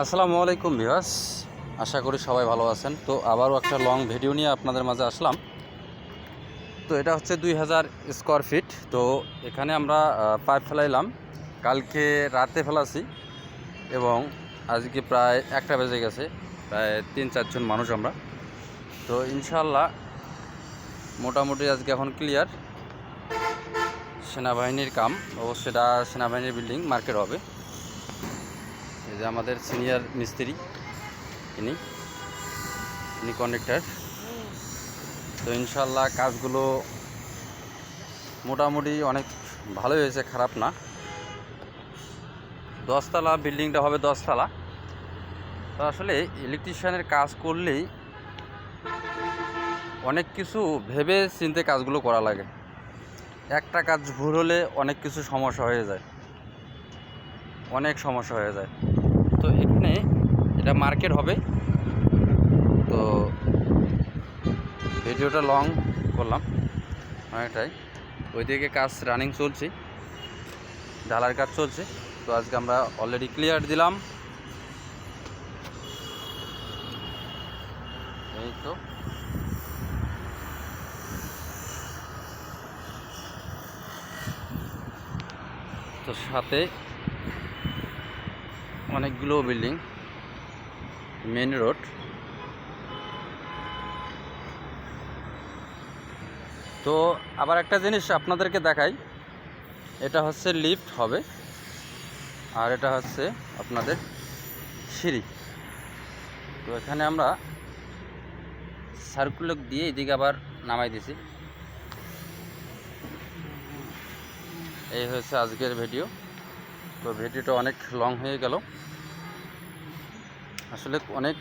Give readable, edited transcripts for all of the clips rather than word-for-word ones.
আসসালামু আলাইকুম ভিউয়ার্স, আশা করি সবাই ভালো আছেন। তো আবারও একটা লং ভিডিও নিয়ে আপনাদের মাঝে আসলাম। তো এটা হচ্ছে 2000 স্কোয়ার ফিট। তো এখানে আমরা পাইপ ফেলাইলাম, কালকে রাতে ফেলাছি এবং আজকে প্রায় 1টা বেজে গেছে, প্রায় 3-4 জন মানুষ আমরা। তো ইনশাল্লাহ মোটামুটি আজকে এখন ক্লিয়ার। সেনাবাহিনীর কাম, অবশ্যই এটা সেনাবাহিনীর বিল্ডিং, মার্কেট হবে। এই যে আমাদের সিনিয়র মিস্ত্রি, ইনি কন্ডাক্টর। তো ইনশাল্লাহ কাজগুলো মোটামুটি অনেক ভালোই হয়েছে, খারাপ না। 10তলা বিল্ডিংটা হবে, 10তলা। তো আসলে ইলেকট্রিশিয়ানের কাজ করলেই অনেক কিছু ভেবে চিন্তে কাজগুলো করা লাগে। একটা কাজ ভুল হলে অনেক কিছু সমস্যা হয়ে যায়, অনেক সমস্যা হয়ে যায়। তো এখানে এটা মার্কেট হবে। তো ভিডিওটা লং করলাম অনেকটাই। ওইদিকে কাজ রানিং চলছে, ঢালার কাজ চলছে। তো আজকে আমরা অলরেডি ক্লিয়ার দিলাম। এই তো সাথে অনেকগুলো বিল্ডিং, মেন রোড। তো আবার একটা জিনিস আপনাদেরকে দেখাই, এটা হচ্ছে লিফট হবে, আর এটা হচ্ছে আপনাদের সিঁড়ি। তো এখানে আমরা সার্কুলার দিয়ে এদিকে আবার নামাই দিছি। এই হয়েছে আজকের ভিডিও। তো ভিডিওটা অনেক লং হয়ে গেল। আসলে অনেক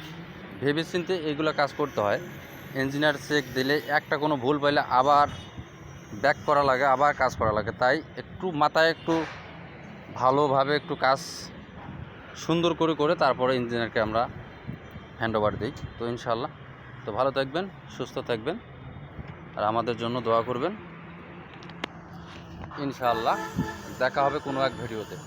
ভেবেচিন্তে এইগুলো কাজ করতে হয়। ইঞ্জিনিয়ার চেক দিলে একটা কোনো ভুল পাইলে আবার ব্যাক করা লাগে, আবার কাজ করা লাগে। তাই একটু মাথায় একটু ভালোভাবে একটু কাজ সুন্দর করে তারপরে ইঞ্জিনিয়ারকে আমরা হ্যান্ড ওভার দিই। তো ইনশাল্লাহ, তো ভালো থাকবেন, সুস্থ থাকবেন, আর আমাদের জন্য দোয়া করবেন। ইনশাআল্লাহ দেখা হবে কোনো এক ভিডিওতে।